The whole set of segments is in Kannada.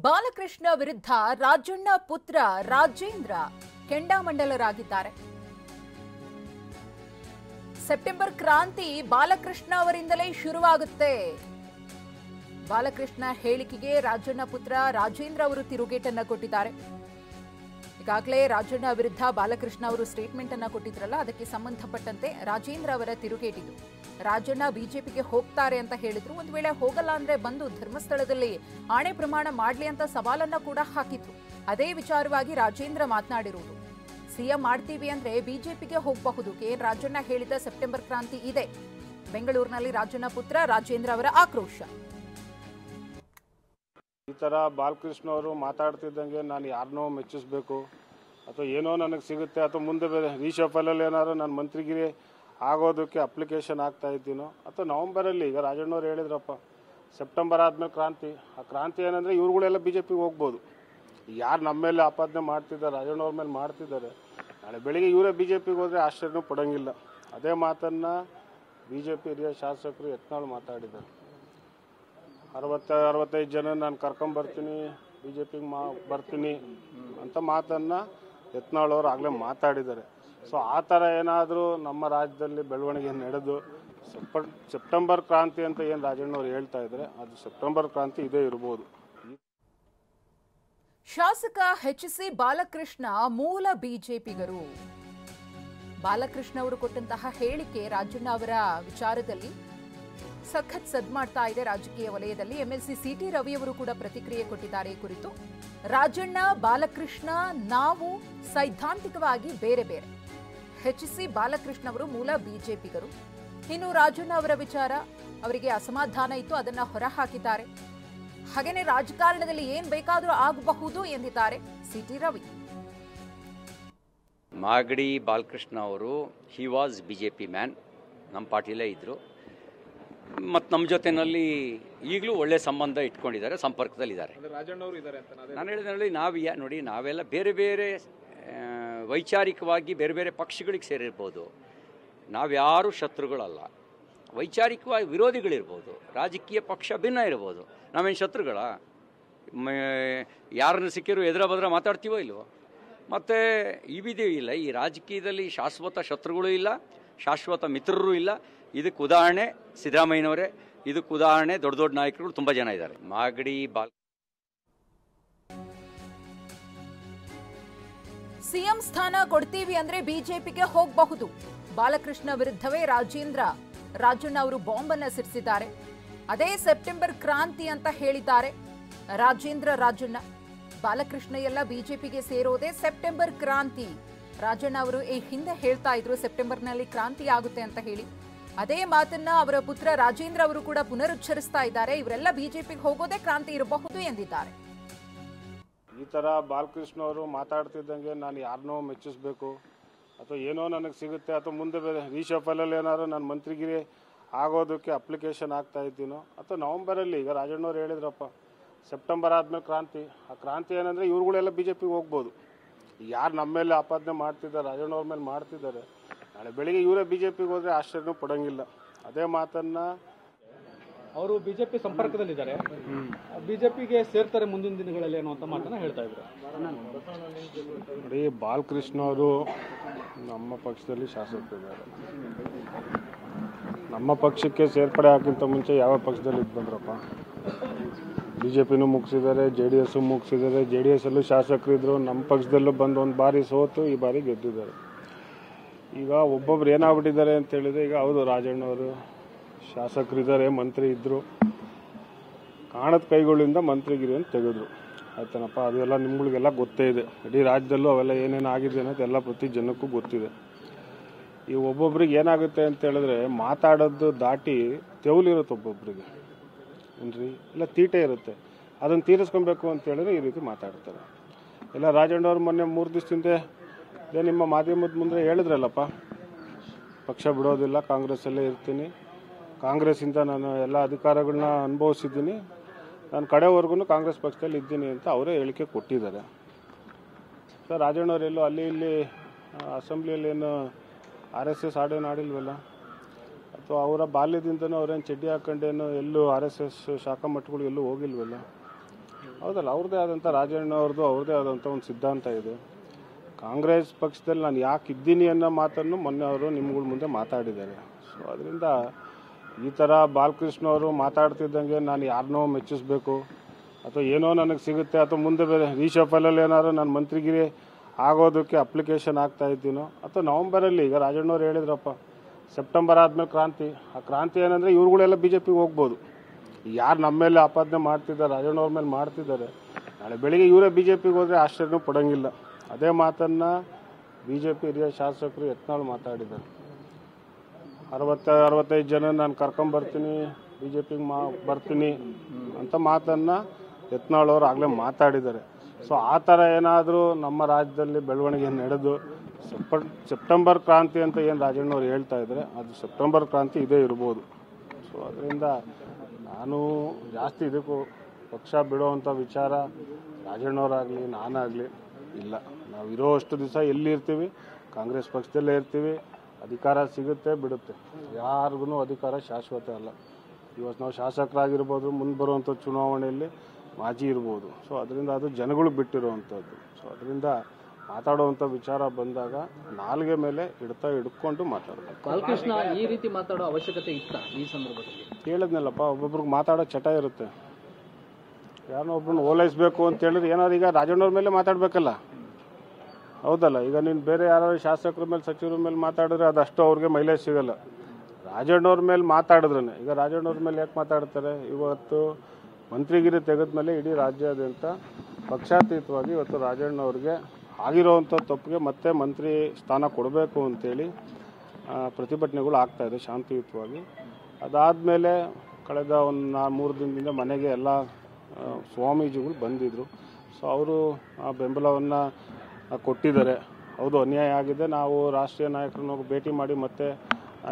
ಬಾಲಕೃಷ್ಣ ವಿರುದ್ಧ ರಾಜಣ್ಣ ಪುತ್ರ ರಾಜೇಂದ್ರ ಕೆಂಡಾಮಂಡಲರಾಗಿದ್ದಾರೆ. ಸೆಪ್ಟೆಂಬರ್ ಕ್ರಾಂತಿ ಬಾಲಕೃಷ್ಣ ಅವರಿಂದಲೇ ಶುರುವಾಗುತ್ತೆ. ಬಾಲಕೃಷ್ಣ ಹೇಳಿಕೆಗೆ ರಾಜಣ್ಣ ಪುತ್ರ ರಾಜೇಂದ್ರ ಅವರು ತಿರುಗೇಟನ್ನ ಕೊಟ್ಟಿದ್ದಾರೆ. ಈಗಾಗಲೇ ರಾಜಣ್ಣ ವಿರುದ್ಧ ಬಾಲಕೃಷ್ಣ ಅವರು ಸ್ಟೇಟ್ಮೆಂಟ್ ಅನ್ನ ಕೊಟ್ಟಿದ್ರಲ್ಲ, ಅದಕ್ಕೆ ಸಂಬಂಧಪಟ್ಟಂತೆ ರಾಜೇಂದ್ರ ಅವರ ತಿರುಗೇಟಿದು. ರಾಜಣ್ಣ ಬಿಜೆಪಿಗೆ ಹೋಗ್ತಾರೆ ಅಂತ ಹೇಳಿದ್ರು. ಒಂದು ವೇಳೆ ಹೋಗಲ್ಲ ಅಂದ್ರೆ ಬಂದು ಧರ್ಮಸ್ಥಳದಲ್ಲಿ ಆಣೆ ಪ್ರಮಾಣ ಮಾಡ್ಲಿ ಅಂತ ಸವಾಲನ್ನ ಕೂಡ ಹಾಕಿದ್ರು. ಅದೇ ವಿಚಾರವಾಗಿ ರಾಜೇಂದ್ರ ಮಾತನಾಡಿರುವುದು. ಸಿಎಂ ಮಾಡ್ತೀವಿ ಅಂದ್ರೆ ಬಿಜೆಪಿಗೆ ಹೋಗಬಹುದು. ಕೆಎನ್ ರಾಜಣ್ಣ ಹೇಳಿದ ಸೆಪ್ಟೆಂಬರ್ ಕ್ರಾಂತಿ ಇದೆ. ಬೆಂಗಳೂರಿನಲ್ಲಿ ರಾಜಣ್ಣ ಪುತ್ರ ರಾಜೇಂದ್ರ ಅವರ ಆಕ್ರೋಶ. ಈ ಥರ ಬಾಲಕೃಷ್ಣ ಅವರು ಮಾತಾಡ್ತಿದ್ದಂಗೆ ನಾನು ಯಾರನ್ನೋ ಮೆಚ್ಚಿಸ್ಬೇಕು ಅಥವಾ ಏನೋ ನನಗೆ ಸಿಗುತ್ತೆ ಅಥವಾ ಮುಂದೆ ರೀಶಫಲಲ್ಲಿ ಏನಾದ್ರು ನಾನು ಮಂತ್ರಿಗಿರಿ ಆಗೋದಕ್ಕೆ ಅಪ್ಲಿಕೇಶನ್ ಆಗ್ತಾ ಇದ್ದೀನೋ ಅಥವಾ ನವಂಬರಲ್ಲಿ ಈಗ ರಾಜಣ್ಣವ್ರು ಹೇಳಿದ್ರಪ್ಪ ಸೆಪ್ಟೆಂಬರ್ ಆದಮೇಲೆ ಕ್ರಾಂತಿ. ಆ ಕ್ರಾಂತಿ ಏನಂದರೆ ಇವ್ರುಗಳೆಲ್ಲ ಬಿ ಜೆ ಪಿಗೆ ಹೋಗ್ಬೋದು. ಯಾರು ನಮ್ಮ ಮೇಲೆ ಆಪಾದನೆ ಮಾಡ್ತಿದ್ದಾರೆ, ರಾಜಣ್ಣವ್ರ ಮೇಲೆ ಮಾಡ್ತಿದ್ದಾರೆ, ನಾಳೆ ಬೆಳಿಗ್ಗೆ ಇವರೇ ಬಿ ಜೆ ಪಿಗೆ ಹೋದರೆ ಆಶ್ಚರ್ಯನೂ ಪಡೋಂಗಿಲ್ಲ. ಅದೇ ಮಾತನ್ನು ಬಿ ಜೆ ಪಿ ಹಿರಿಯ ಶಾಸಕರು ಯತ್ನಾಳ್ ಮಾತಾಡಿದ್ದಾರೆ. 60-65 ಜನ ನಾನು ಕರ್ಕೊಂಬರ್ತೀನಿ, ಬಿ ಜೆ ಪಿಗೆ ಬರ್ತೀನಿ ಅಂತ ಮಾತನ್ನು ಯತ್ನಾಳ್ ಅವರು ಆಗಲೇ ಮಾತಾಡಿದ್ದಾರೆ. ಸೊ ಆ ಥರ ಏನಾದರೂ ನಮ್ಮ ರಾಜ್ಯದಲ್ಲಿ ಬೆಳವಣಿಗೆ ನಡೆದು ಸೆಪ್ಟೆಂಬರ್ ಕ್ರಾಂತಿ ಅಂತ ಏನು ರಾಜಣ್ಣವ್ರು ಹೇಳ್ತಾ ಇದ್ದಾರೆ, ಅದು ಸೆಪ್ಟೆಂಬರ್ ಕ್ರಾಂತಿ ಇದೇ ಇರ್ಬೋದು. ಶಾಸಕ ಎಚ್.ಸಿ. ಬಾಲಕೃಷ್ಣ ಮೂಲ ಬಿಜೆಪಿಗರು. ಬಾಲಕೃಷ್ಣ ಅವರು ಕೊಟ್ಟಂತಹ ಹೇಳಿಕೆ ರಾಜಣ್ಣ ಅವರ ವಿಚಾರದಲ್ಲಿ ಸಖತ್ ಸದ್ ಮಾಡ್ತಾ ಇದೆ ರಾಜಕೀಯ ವಲಯದಲ್ಲಿ. ಎಂಎಲ್ಸಿ ಸಿಟಿ ರವಿ ಅವರು ಕೂಡ ಪ್ರತಿಕ್ರಿಯೆ ಕೊಟ್ಟಿದ್ದಾರೆ ಈ ಕುರಿತು. ರಾಜಣ್ಣ ಬಾಲಕೃಷ್ಣ ನಾವು ಸೈದ್ಧಾಂತಿಕವಾಗಿ ಬೇರೆ ಬೇರೆ. ಎಚ್.ಸಿ. ಬಾಲಕೃಷ್ಣ ಅವರು ಮೂಲ ಬಿಜೆಪಿಗರು. ಇನ್ನು ರಾಜಣ್ಣ ಅವರ ವಿಚಾರ, ಅವರಿಗೆ ಅಸಮಾಧಾನ ಇತ್ತು, ಅದನ್ನ ಹೊರಹಾಕಿದ್ದಾರೆ. ಹಾಗೇನೆ ರಾಜಕಾರಣದಲ್ಲಿ ಏನ್ ಬೇಕಾದರೂ ಆಗಬಹುದು ಎಂದಿದ್ದಾರೆ ಸಿಟಿ ರವಿ. ಮಾಗಡಿ ಬಾಲಕೃಷ್ಣ ಅವರು ಹಿ ವಾಸ್ ಬಿಜೆಪಿ ಮ್ಯಾನ್, ನಮ್ಮ ಪಾರ್ಟಿಲೇ ಇದ್ದರು ಮತ್ತು ನಮ್ಮ ಜೊತೆಯಲ್ಲಿ ಈಗಲೂ ಒಳ್ಳೆ ಸಂಬಂಧ ಇಟ್ಕೊಂಡಿದ್ದಾರೆ, ಸಂಪರ್ಕದಲ್ಲಿದ್ದಾರೆ. ನಾನು ಹೇಳಿದ್ರಲ್ಲಿ ನೋಡಿ ನಾವೆಲ್ಲ ಬೇರೆ ಬೇರೆ ವೈಚಾರಿಕವಾಗಿ ಬೇರೆ ಬೇರೆ ಪಕ್ಷಗಳಿಗೆ ಸೇರಿರ್ಬೋದು. ನಾವ್ಯಾರೂ ಶತ್ರುಗಳಲ್ಲ, ವೈಚಾರಿಕವಾಗಿ ವಿರೋಧಿಗಳಿರ್ಬೋದು, ರಾಜಕೀಯ ಪಕ್ಷ ಭಿನ್ನ ಇರ್ಬೋದು. ನಾವೇನು ಶತ್ರುಗಳ? ಯಾರನ್ನು ಸಿಕ್ಕಿರೋ ಎದುರ ಬದ್ರ ಮಾತಾಡ್ತೀವೋ ಇಲ್ವೋ? ಮತ್ತು ಇವಿದೇ ಇಲ್ಲ, ಈ ರಾಜಕೀಯದಲ್ಲಿ ಶಾಶ್ವತ ಶತ್ರುಗಳು ಇಲ್ಲ, ಶಾಶ್ವತ ಮಿತ್ರರು ಇಲ್ಲ. ಇದಕ್ಕೆ ಉದಾಹರಣೆ ಸಿದ್ದರಾಮಯ್ಯನವರೇ, ಇದಕ್ಕೆ ಉದಾಹರಣೆ ದೊಡ್ಡ ದೊಡ್ಡ ನಾಯಕರುಗಳು ತುಂಬ ಜನ ಇದ್ದಾರೆ. ಮಾಗಡಿ ಸಿಎಂ ಸ್ಥಾನ ಕೊಡ್ತೀವಿ ಅಂದ್ರೆ ಬಿಜೆಪಿಗೆ ಹೋಗಬಹುದು. ಬಾಲಕೃಷ್ಣ ವಿರುದ್ಧವೇ ರಾಜಣ್ಣ ಅವರು ಬಾಂಬ್ ಅನ್ನ ಸಿಡಿಸಿದ್ದಾರೆ. ಅದೇ ಸೆಪ್ಟೆಂಬರ್ ಕ್ರಾಂತಿ ಅಂತ ಹೇಳಿದ್ದಾರೆ ರಾಜಣ್ಣ. ಬಾಲಕೃಷ್ಣ ಎಲ್ಲ ಬಿಜೆಪಿಗೆ ಸೇರೋದೇ ಸೆಪ್ಟೆಂಬರ್ ಕ್ರಾಂತಿ. ರಾಜಣ್ಣ ಅವರು ಈ ಹಿಂದೆ ಹೇಳ್ತಾ ಇದ್ರು ಸೆಪ್ಟೆಂಬರ್ನಲ್ಲಿ ಕ್ರಾಂತಿ ಆಗುತ್ತೆ ಅಂತ ಹೇಳಿ. ಅದೇ ಮಾತನ್ನ ಅವರ ಪುತ್ರ ರಾಜೇಂದ್ರ ಅವರು ಕೂಡ ಪುನರುಚ್ಚರಿಸ್ತಾ ಇದ್ದಾರೆ. ಇವರೆಲ್ಲ ಬಿಜೆಪಿಗೆ ಹೋಗೋದೇ ಕ್ರಾಂತಿ ಇರಬಹುದು ಎಂದಿದ್ದಾರೆ. ಈ ಥರ ಬಾಲಕೃಷ್ಣ ಅವರು ಮಾತಾಡ್ತಿದ್ದಂಗೆ ನಾನು ಯಾರನ್ನೋ ಮೆಚ್ಚಿಸ್ಬೇಕು ಅಥವಾ ಏನೋ ನನಗೆ ಸಿಗುತ್ತೆ ಅಥವಾ ಮುಂದೆ ರೀಶಫಲಲ್ಲಿ ಏನಾದ್ರು ನಾನು ಮಂತ್ರಿಗಿರಿ ಆಗೋದಕ್ಕೆ ಅಪ್ಲಿಕೇಶನ್ ಆಗ್ತಾ ಇದ್ದೀನೋ ಅಥವಾ ನವಂಬರಲ್ಲಿ ಈಗ ರಾಜಣ್ಣವ್ರು ಹೇಳಿದ್ರಪ್ಪ ಸೆಪ್ಟೆಂಬರ್ ಆದಮೇಲೆ ಕ್ರಾಂತಿ. ಆ ಕ್ರಾಂತಿ ಏನಂದರೆ ಇವ್ರುಗಳೆಲ್ಲ ಬಿ ಜೆ ಪಿಗೆ ಹೋಗ್ಬೋದು. ಯಾರು ನಮ್ಮ ಮೇಲೆ ಆಪಾದನೆ ಮಾಡ್ತಿದ್ದಾರೆ, ರಾಜಣ್ಣವ್ರ ಮೇಲೆ ಮಾಡ್ತಿದ್ದಾರೆ, ನಾಳೆ ಬೆಳಿಗ್ಗೆ ಇವರೇ ಬಿ ಜೆ ಪಿಗೆ ಹೋದರೆ ಆಶ್ಚರ್ಯನೂ ಪಡೋಂಗಿಲ್ಲ. ಅದೇ ಮಾತನ್ನು ಅವರು ಬಿಜೆಪಿ ಸಂಪರ್ಕದಲ್ಲಿದ್ದಾರೆ, ಬಿಜೆಪಿಗೆ ಸೇರ್ತಾರೆ ಮುಂದಿನ ದಿನಗಳಲ್ಲಿ ಅನ್ನುವಂಥ ಮಾತನ್ನ ಹೇಳ್ತಾ ಇದ್ರು. ನೋಡಿ, ಬಾಲಕೃಷ್ಣ ಅವರು ನಮ್ಮ ಪಕ್ಷದಲ್ಲಿ ಶಾಸಕರಿದ್ದಾರೆ. ನಮ್ಮ ಪಕ್ಷಕ್ಕೆ ಸೇರ್ಪಡೆ ಆಗಿಂತ ಮುಂಚೆ ಯಾವ ಪಕ್ಷದಲ್ಲಿ ಇದ್ದು ಬಂದ್ರಪ್ಪ? ಬಿ ಜೆ ಪಿನೂ ಮುಗಿಸಿದ್ದಾರೆ, ಜೆ ಡಿ ಎಸ್ಸು ಮುಗಿಸಿದ್ದಾರೆ. ಜೆ ಡಿ ಎಸ್ಸಲ್ಲೂ ಶಾಸಕರಿದ್ದರು, ನಮ್ಮ ಪಕ್ಷದಲ್ಲೂ ಬಂದು ಒಂದು ಬಾರಿ ಸೋತು ಈ ಬಾರಿ ಗೆದ್ದಿದ್ದಾರೆ. ಈಗ ಒಬ್ಬೊಬ್ರು ಏನಾಗ್ಬಿಟ್ಟಿದ್ದಾರೆ ಅಂತ ಹೇಳಿದ್ರೆ, ಈಗ ಹೌದು ರಾಜಣ್ಣವರು ಶಾಸಕರಿದ್ದಾರೆ, ಮಂತ್ರಿ ಇದ್ದರು, ಕಾಣದ ಕೈಗಳಿಂದ ಮಂತ್ರಿಗಿರಿ ಅಂತ ತೆಗೆದ್ರು. ಆಯ್ತನಪ್ಪ, ಅದೆಲ್ಲ ನಿಮ್ಗಳಿಗೆಲ್ಲ ಗೊತ್ತೇ ಇದೆ. ಇಡೀ ರಾಜ್ಯದಲ್ಲೂ ಅವೆಲ್ಲ ಏನೇನು ಆಗಿದೆ ಅನ್ನೋದು ಎಲ್ಲ ಪ್ರತಿ ಜನಕ್ಕೂ ಗೊತ್ತಿದೆ. ಈ ಒಬ್ಬೊಬ್ರಿಗೆ ಏನಾಗುತ್ತೆ ಅಂತ ಹೇಳಿದ್ರೆ ಮಾತಾಡೋದು ದಾಟಿ ತೆವಲಿರುತ್ತೆ ಒಬ್ಬೊಬ್ರಿಗೆ, ಏನ್ರಿ, ಇಲ್ಲ ತೀಟೆ ಇರುತ್ತೆ. ಅದನ್ನು ತೀರಿಸ್ಕೊಬೇಕು ಅಂತ ಹೇಳಿದ್ರೆ ಈ ರೀತಿ ಮಾತಾಡ್ತಾರೆ. ಎಲ್ಲ ರಾಜಣ್ಣವ್ರು ಮೊನ್ನೆ 3 ದಿವಸದಿಂದ ಇದೇ ನಿಮ್ಮ ಮಾಧ್ಯಮದ ಮುಂದೆ ಹೇಳಿದ್ರಲ್ಲಪ್ಪ, ಪಕ್ಷ ಬಿಡೋದಿಲ್ಲ, ಕಾಂಗ್ರೆಸ್ಸಲ್ಲೇ ಇರ್ತೀನಿ, ಕಾಂಗ್ರೆಸ್ಸಿಂದ ನಾನು ಎಲ್ಲ ಅಧಿಕಾರಗಳನ್ನ ಅನುಭವಿಸಿದ್ದೀನಿ, ನಾನು ಕಡೆವರೆಗೂ ಕಾಂಗ್ರೆಸ್ ಪಕ್ಷದಲ್ಲಿ ಇದ್ದೀನಿ ಅಂತ ಅವರೇ ಹೇಳಿಕೆ ಕೊಟ್ಟಿದ್ದಾರೆ. ಸರ್, ರಾಜಣ್ಣವರೆಲ್ಲೋ ಅಲ್ಲಿ ಇಲ್ಲಿ ಅಸೆಂಬ್ಲಿಯಲ್ಲಿ ಏನು RSS ಹಾಡೇನು ಆಡಿಲ್ವಲ್ಲ, ಅಥವಾ ಅವರ ಬಾಲ್ಯದಿಂದನೂ ಅವ್ರೇನು ಚಡ್ಡಿ ಹಾಕೊಂಡೇನು ಎಲ್ಲೂ RSS ಶಾಖಾ ಮಠಗಳು ಎಲ್ಲೂ ಹೋಗಿಲ್ವಲ್ಲ. ಹೌದಲ್ಲ, ಅವ್ರದ್ದೇ ಆದಂಥ ರಾಜಣ್ಣ ಅವ್ರದ್ದೇ ಆದಂಥ ಒಂದು ಸಿದ್ಧಾಂತ ಇದೆ. ಕಾಂಗ್ರೆಸ್ ಪಕ್ಷದಲ್ಲಿ ನಾನು ಯಾಕೆ ಇದ್ದೀನಿ ಅನ್ನೋ ಮಾತನ್ನು ಮೊನ್ನೆ ಅವರು ನಿಮ್ಗಳ ಮುಂದೆ ಮಾತಾಡಿದ್ದಾರೆ. ಸೊ ಅದರಿಂದ ಈ ಥರ ಬಾಲಕೃಷ್ಣ ಅವರು ಮಾತಾಡ್ತಿದ್ದಂಗೆ ನಾನು ಯಾರನ್ನೋ ಮೆಚ್ಚಿಸ್ಬೇಕು ಅಥವಾ ಏನೋ ನನಗೆ ಸಿಗುತ್ತೆ ಅಥವಾ ಮುಂದೆ ಬೇರೆ ರೀಶಫಲಲ್ಲಿ ಏನಾದ್ರು ನಾನು ಮಂತ್ರಿಗಿರಿ ಆಗೋದಕ್ಕೆ ಅಪ್ಲಿಕೇಶನ್ ಆಗ್ತಾ ಇದ್ದೀನೋ ಅಥವಾ ನವಂಬರಲ್ಲಿ ಈಗ ರಾಜಣ್ಣವ್ರು ಹೇಳಿದ್ರಪ್ಪ ಸೆಪ್ಟೆಂಬರ್ ಆದಮೇಲೆ ಕ್ರಾಂತಿ. ಆ ಕ್ರಾಂತಿ ಏನಂದರೆ ಇವ್ರುಗಳೆಲ್ಲ ಬಿ ಜೆ ಪಿಗೆ ಹೋಗ್ಬೋದು. ಯಾರು ನಮ್ಮ ಮೇಲೆ ಆಪಾದನೆ ಮಾಡ್ತಿದ್ದಾರೆ, ರಾಜಣ್ಣವ್ರ ಮೇಲೆ ಮಾಡ್ತಿದ್ದಾರೆ, ನಾಳೆ ಬೆಳಿಗ್ಗೆ ಇವರೇ ಬಿ ಜೆ ಪಿಗೆ ಹೋದರೆ ಆಶ್ಚರ್ಯನೂ ಪಡೋಂಗಿಲ್ಲ. ಅದೇ ಮಾತನ್ನು ಬಿ ಜೆ ಪಿ ಹಿರಿಯ ಶಾಸಕರು ಯತ್ನಾಳ್ ಮಾತಾಡಿದ್ದಾರೆ. 60-65 ಜನ ನಾನು ಕರ್ಕೊಂಬರ್ತೀನಿ, ಬಿ ಜೆ ಪಿಗೆ ಬರ್ತೀನಿ ಅಂತ ಮಾತನ್ನು ಯತ್ನಾಳ್ ಅವರು ಆಗಲೇ ಮಾತಾಡಿದ್ದಾರೆ. ಸೊ ಆ ಥರ ಏನಾದರೂ ನಮ್ಮ ರಾಜ್ಯದಲ್ಲಿ ಬೆಳವಣಿಗೆ ನಡೆದು ಸೆಪ್ಟೆಂಬರ್ ಕ್ರಾಂತಿ ಅಂತ ಏನು ರಾಜಣ್ಣವ್ರು ಹೇಳ್ತಾ ಇದ್ದಾರೆ, ಅದು ಸೆಪ್ಟೆಂಬರ್ ಕ್ರಾಂತಿ ಇದೇ ಇರ್ಬೋದು. ಸೊ ಅದರಿಂದ ನಾನು ಜಾಸ್ತಿ ಇದಕ್ಕೂ ಪಕ್ಷ ಬಿಡೋವಂಥ ವಿಚಾರ ರಾಜಣ್ಣವರಾಗಲಿ ನಾನಾಗಲಿ ಇಲ್ಲ. ನಾವು ಇರೋ ಅಷ್ಟು ದಿವಸ ಎಲ್ಲಿ ಇರ್ತೀವಿ, ಕಾಂಗ್ರೆಸ್ ಪಕ್ಷದಲ್ಲೇ ಇರ್ತೀವಿ. ಅಧಿಕಾರ ಸಿಗುತ್ತೆ ಬಿಡುತ್ತೆ, ಯಾರಿಗೂ ಅಧಿಕಾರ ಶಾಶ್ವತ ಅಲ್ಲ. ಇವತ್ತು ನಾವು ಶಾಸಕರಾಗಿರ್ಬೋದು, ಮುಂದೆ ಬರುವಂಥ ಚುನಾವಣೆಯಲ್ಲಿ ಮಾಜಿ ಇರ್ಬೋದು. ಸೊ ಅದರಿಂದ ಅದು ಜನಗಳು ಬಿಟ್ಟಿರುವಂಥದ್ದು. ಸೊ ಅದರಿಂದ ಮಾತಾಡುವಂಥ ವಿಚಾರ ಬಂದಾಗ ನಾಲ್ಗೆ ಮೇಲೆ ಹಿಡ್ಕೊಂಡು ಮಾತಾಡಬೇಕು. ಬಾಲಕೃಷ್ಣ ಈ ರೀತಿ ಮಾತಾಡೋ ಅವಶ್ಯಕತೆ ಇತ್ತ ಈ ಸಂದರ್ಭದಲ್ಲಿ? ಹೇಳಿದ್ನಲ್ಲಪ್ಪ, ಒಬ್ಬೊಬ್ರಿಗೆ ಮಾತಾಡೋ ಚಟ ಇರುತ್ತೆ. ಯಾರನ್ನೋ ಒಬ್ಬರನ್ನ ಓಲೈಸಬೇಕು ಅಂತ ಹೇಳಿದ್ರೆ ಏನಾದ್ರು ಈಗ ರಾಜಣ್ಣವ್ರ ಮೇಲೆ ಮಾತಾಡಬೇಕಲ್ಲ, ಹೌದಲ್ಲ. ಈಗ ನೀನು ಬೇರೆ ಯಾರು ಶಾಸಕರ ಮೇಲೆ ಸಚಿವರ ಮೇಲೆ ಮಾತಾಡಿದ್ರೆ ಅದಷ್ಟು ಅವ್ರಿಗೆ ಮೈಲೇಜ್ ಸಿಗಲ್ಲ. ರಾಜಣ್ಣವ್ರ ಮೇಲೆ ಮಾತಾಡಿದ್ರೇ ಈಗ ರಾಜಣ್ಣವ್ರ ಮೇಲೆ ಯಾಕೆ ಮಾತಾಡ್ತಾರೆ? ಇವತ್ತು ಮಂತ್ರಿಗಿರಿ ತೆಗೆದ ಮೇಲೆ ಇಡೀ ರಾಜ್ಯಾದ್ಯಂತ ಪಕ್ಷಾತೀತವಾಗಿ ಇವತ್ತು ರಾಜಣ್ಣವ್ರಿಗೆ ಆಗಿರೋವಂಥ ತಪ್ಪಿಗೆ ಮತ್ತೆ ಮಂತ್ರಿ ಸ್ಥಾನ ಕೊಡಬೇಕು ಅಂತೇಳಿ ಪ್ರತಿಭಟನೆಗಳು ಆಗ್ತಾಯಿದೆ ಶಾಂತಿಯುತವಾಗಿ. ಅದಾದಮೇಲೆ ಕಳೆದ ಒಂದು 3 ದಿನದಿಂದ ಮನೆಗೆ ಎಲ್ಲ ಸ್ವಾಮೀಜಿಗಳು ಬಂದಿದ್ದರು. ಸೊ ಅವರು ಆ ಬೆಂಬಲವನ್ನು ಕೊಟ್ಟಿದ್ದಾರೆ. ಹೌದು, ಅನ್ಯಾಯ ಆಗಿದೆ, ನಾವು ರಾಷ್ಟ್ರೀಯ ನಾಯಕರನ್ನು ಭೇಟಿ ಮಾಡಿ ಮತ್ತೆ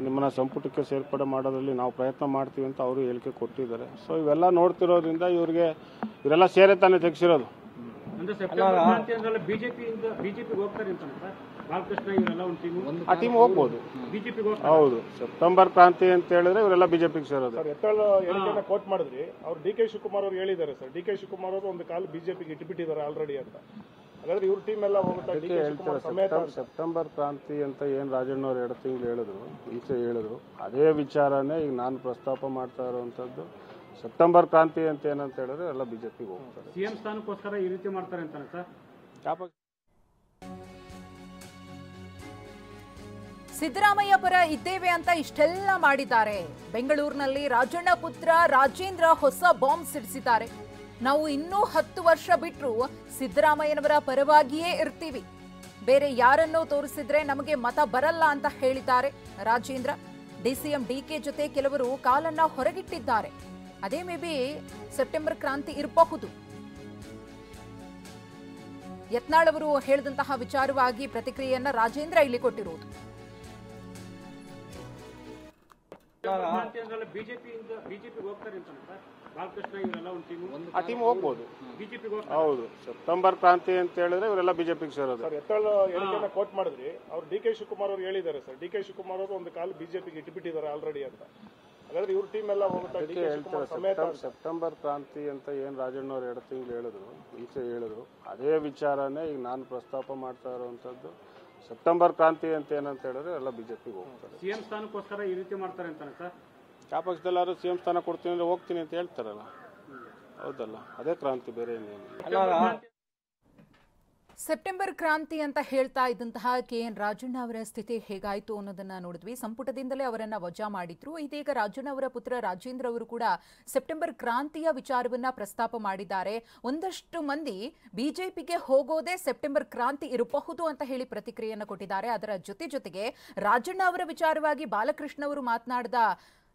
ನಿಮ್ಮನ್ನು ಸಂಪುಟಕ್ಕೆ ಸೇರ್ಪಡೆ ಮಾಡೋದ್ರಲ್ಲಿ ನಾವು ಪ್ರಯತ್ನ ಮಾಡ್ತೀವಿ ಅಂತ ಅವರು ಹೇಳಿಕೆ ಕೊಟ್ಟಿದ್ದಾರೆ. ಸೊ ಇವೆಲ್ಲ ನೋಡ್ತಿರೋದ್ರಿಂದ ಇವರೆಲ್ಲ ಸೇರೆ ತಾನೇ ತೆಗೆಸಿರೋದು. ಆ ಟೀಮ್ ಹೋಗ್ಬೋದು. ಹೌದು, ಸೆಪ್ಟೆಂಬರ್ ಕ್ರಾಂತಿ ಅಂತ ಹೇಳಿದ್ರೆ ಇವರೆಲ್ಲ ಬಿಜೆಪಿಗೆ ಸೇರೋದು. ಹೇಳಿಕೆಯನ್ನು ಕೋಟ್ ಮಾಡಿದ್ರಿ, ಅವ್ರು ಡಿ ಕೆ ಶಿವಕುಮಾರ್ ಅವರು ಹೇಳಿದ್ದಾರೆ ಸರ್. ಡಿ ಕೆ ಶಿವಕುಮಾರ್ ಅವರು ಒಂದು ಕಾಲು ಬಿಜೆಪಿಗೆ ಇಟ್ಬಿಟ್ಟಿದ್ದಾರೆ ಆಲ್ರೆಡಿ ಅಂತ. ಹಾಗಾದ್ರೆ ಇವ್ರ ಟೀಮ್ ಎಲ್ಲ ಹೇಳ್ತಾರೆ ಸೆಪ್ಟೆಂಬರ್ ಕ್ರಾಂತಿ ಅಂತ ಏನು ರಾಜಣ್ಣವ್ರು 2 ತಿಂಗಳು ಹೇಳಿದ್ರು, ಈಚೆ ಹೇಳಿದ್ರು, ಅದೇ ವಿಚಾರನೇ ಈಗ ನಾನು ಪ್ರಸ್ತಾಪ ಮಾಡ್ತಾ ಇರುವಂಥದ್ದು. ಸೆಪ್ಟೆಂಬರ್ ಕ್ರಾಂತಿ ಅಂತ ಏನಂತ ಹೇಳಿದ್ರೆ ಎಲ್ಲ ಬಿಜೆಪಿಗೆ ಹೋಗ್ತಾರೆ. ಸಿಎಂ ಸ್ಥಾನಕ್ಕೋಸ್ಕರ ಈ ರೀತಿ ಮಾಡ್ತಾರೆ ಅಂತಾನೆ ಸರ್? ಸಿದ್ದರಾಮಯ್ಯ ಪರ ಇದ್ದೇವೆ ಅಂತ ಇಷ್ಟೆಲ್ಲ ಮಾಡಿದ್ದಾರೆ. ಬೆಂಗಳೂರಿನಲ್ಲಿ ರಾಜಣ್ಣ ಪುತ್ರ ರಾಜೇಂದ್ರ ಹೊಸ ಬಾಂಬ್ ಸಿಡಿಸಿದ್ದಾರೆ. ನಾವು ಇನ್ನೂ 10 ವರ್ಷ ಬಿಟ್ಟರು ಸಿದ್ದರಾಮಯ್ಯನವರ ಪರವಾಗಿಯೇ ಇರ್ತೀವಿ, ಬೇರೆ ಯಾರನ್ನೋ ತೋರಿಸಿದ್ರೆ ನಮಗೆ ಮತ ಬರಲ್ಲ ಅಂತ ಹೇಳಿದ್ದಾರೆ ರಾಜೇಂದ್ರ. ಡಿಸಿಎಂ ಡಿಕೆ ಜೊತೆ ಕೆಲವರು ಕಾಲನ್ನ ಹೊರಗಿಟ್ಟಿದ್ದಾರೆ. ಅದೇ ಮೇ ಬಿ ಸೆಪ್ಟೆಂಬರ್ ಕ್ರಾಂತಿ ಇರಬಹುದು. ಯತ್ನಾಳ್ ಅವರು ಹೇಳಿದಂತಹ ವಿಚಾರವಾಗಿ ಪ್ರತಿಕ್ರಿಯೆಯನ್ನ ರಾಜೇಂದ್ರ ಇಲ್ಲಿ ಕೊಟ್ಟಿರುವುದು. ಆ ಟೀಮ್ ಹೋಗ್ಬೋದು. ಹೌದು, ಸೆಪ್ಟೆಂಬರ್ ಕ್ರಾಂತಿ ಅಂತ ಹೇಳಿದ್ರೆ ಇವರೆಲ್ಲ ಬಿಜೆಪಿಗೆ ಸೇರೋದು. ಹೇಳಿಕೆಯನ್ನು ಕೋಟ್ ಮಾಡಿದ್ರಿ, ಅವ್ರು ಡಿ ಕೆ ಶಿವಕುಮಾರ್ ಅವರು ಹೇಳಿದ್ದಾರೆ ಸರ್. ಡಿ ಕೆ ಶಿವಕುಮಾರ್ ಅವರು ಒಂದು ಕಾಲು ಬಿಜೆಪಿಗೆ ಇಟ್ಬಿಟ್ಟಿದ್ದಾರೆ ಆಲ್ರೆಡಿ ಅಂತ. ಹಾಗಾದ್ರೆ ಇವ್ರ ಟೀಮ್ ಎಲ್ಲ ಹೇಳ್ತಾರೆ ಸೆಪ್ಟೆಂಬರ್ ಕ್ರಾಂತಿ ಅಂತ ಏನು ರಾಜಣ್ಣವ್ರು 2 ತಿಂಗಳು ಹೇಳಿದ್ರು, ಈಚೆ ಹೇಳಿದ್ರು, ಅದೇ ವಿಚಾರನೇ ಈಗ ನಾನು ಪ್ರಸ್ತಾಪ ಮಾಡ್ತಾ ಇರುವಂಥದ್ದು. ಸೆಪ್ಟೆಂಬರ್ ಕ್ರಾಂತಿ ಅಂತ ಏನಂತ ಹೇಳಿದ್ರೆ ಎಲ್ಲ ಬಿಜೆಪಿಗೆ ಹೋಗ್ತಾರೆ. ಸಿಎಂ ಸ್ಥಾನಕ್ಕೋಸ್ಕರ ಈ ರೀತಿ ಮಾಡ್ತಾರೆ ಅಂತಾನೆ ಸರ್? ಯಾವ ಪಕ್ಷದಲ್ಲಾದ್ರೂ ಸಿಎಂ ಸ್ಥಾನ ಕೊಡ್ತೀನಿ ಅಂದ್ರೆ ಹೋಗ್ತೀನಿ ಅಂತ ಹೇಳ್ತಾರಲ್ಲ, ಹೌದಲ್ಲ, ಅದೇ ಕ್ರಾಂತಿ, ಬೇರೆ ಏನೇನಿಲ್ಲ. ಸೆಪ್ಟೆಂಬರ್ ಕ್ರಾಂತಿ ಅಂತ ಹೇಳ್ತಾ ಇದ್ದಂತಹ KN ರಾಜಣ್ಣ ಅವರ ಸ್ಥಿತಿ ಹೇಗಾಯಿತು ಅನ್ನೋದನ್ನ ನೋಡಿದ್ವಿ. ಸಂಪುಟದಿಂದಲೇ ಅವರನ್ನ ವಜಾ ಮಾಡಿದ್ರು. ಇದೀಗ ರಾಜಣ್ಣ ಅವರ ಪುತ್ರ ರಾಜೇಂದ್ರ ಅವರು ಕೂಡ ಸೆಪ್ಟೆಂಬರ್ ಕ್ರಾಂತಿಯ ವಿಚಾರವನ್ನ ಪ್ರಸ್ತಾಪ ಮಾಡಿದ್ದಾರೆ. ಒಂದಷ್ಟು ಮಂದಿ ಬಿಜೆಪಿಗೆ ಹೋಗೋದೇ ಸೆಪ್ಟೆಂಬರ್ ಕ್ರಾಂತಿ ಇರಬಹುದು ಅಂತ ಹೇಳಿ ಪ್ರತಿಕ್ರಿಯೆಯನ್ನು ಕೊಟ್ಟಿದ್ದಾರೆ. ಅದರ ಜೊತೆಗೆ ರಾಜಣ್ಣ ಅವರ ವಿಚಾರವಾಗಿ ಬಾಲಕೃಷ್ಣ ಅವರು ಮಾತನಾಡಿದ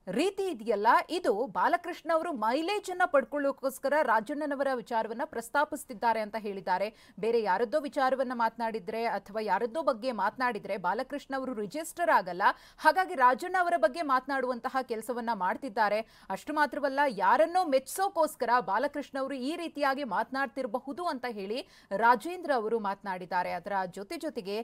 ರೀತಿ ಇದೆಯಲ್ಲ, ಇದು ಬಾಲಕೃಷ್ಣ ಅವರು ಮೈಲೇಜ್ ಅನ್ನ ಪಡ್ಕೊಳ್ಳೋಕೋಸ್ಕರ ರಾಜಣ್ಣನವರ ವಿಚಾರವನ್ನ ಪ್ರಸ್ತಾಪಿಸುತ್ತಿದ್ದಾರೆ ಅಂತ ಹೇಳಿದ್ದಾರೆ. ಬೇರೆ ಯಾರದ್ದೋ ವಿಚಾರವನ್ನ ಮಾತನಾಡಿದ್ರೆ ಅಥವಾ ಯಾರದ್ದೋ ಬಗ್ಗೆ ಮಾತನಾಡಿದ್ರೆ ಬಾಲಕೃಷ್ಣ ಅವರು ರಿಜಿಸ್ಟರ್ ಆಗಲ್ಲ. ಹಾಗಾಗಿ ರಾಜಣ್ಣ ಅವರ ಬಗ್ಗೆ ಮಾತನಾಡುವಂತಹ ಕೆಲಸವನ್ನ ಮಾಡ್ತಿದ್ದಾರೆ. ಅಷ್ಟು ಮಾತ್ರವಲ್ಲ, ಯಾರನ್ನೋ ಮೆಚ್ಚೋಕೋಸ್ಕರ ಬಾಲಕೃಷ್ಣ ಅವರು ಈ ರೀತಿಯಾಗಿ ಮಾತನಾಡ್ತಿರಬಹುದು ಅಂತ ಹೇಳಿ ರಾಜೇಂದ್ರ ಅವರು ಮಾತನಾಡಿದ್ದಾರೆ. ಅದರ ಜೊತೆಗೆ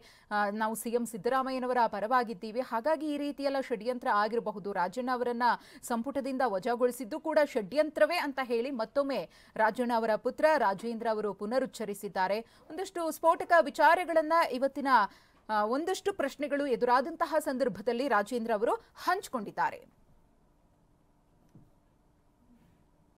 ನಾವು ಸಿಎಂ ಸಿದ್ದರಾಮಯ್ಯನವರ ಪರವಾಗಿದ್ದೀವಿ, ಹಾಗಾಗಿ ಈ ರೀತಿಯೆಲ್ಲ ಷಡ್ಯಂತ್ರ ಆಗಿರಬಹುದು, ರಾಜಣ್ಣ ಅವರ ಅವರನ್ನ ಸಂಪುಟದಿಂದ ವಜಾಗೊಳಿಸಿದ್ದು ಕೂಡ ಷಡ್ಯಂತ್ರವೇ ಅಂತ ಹೇಳಿ ಮತ್ತೊಮ್ಮೆ ರಾಜಣ್ಣ ಅವರ ಪುತ್ರ ರಾಜೇಂದ್ರ ಅವರು ಪುನರುಚ್ಚರಿಸಿದ್ದಾರೆ. ಒಂದಷ್ಟು ಸ್ಫೋಟಕ ವಿಚಾರಗಳನ್ನ ಇವತ್ತಿನ ಒಂದಷ್ಟು ಪ್ರಶ್ನೆಗಳು ಎದುರಾದಂತಹ ಸಂದರ್ಭದಲ್ಲಿ ರಾಜೇಂದ್ರ ಅವರು ಹಂಚಿಕೊಂಡಿದ್ದಾರೆ.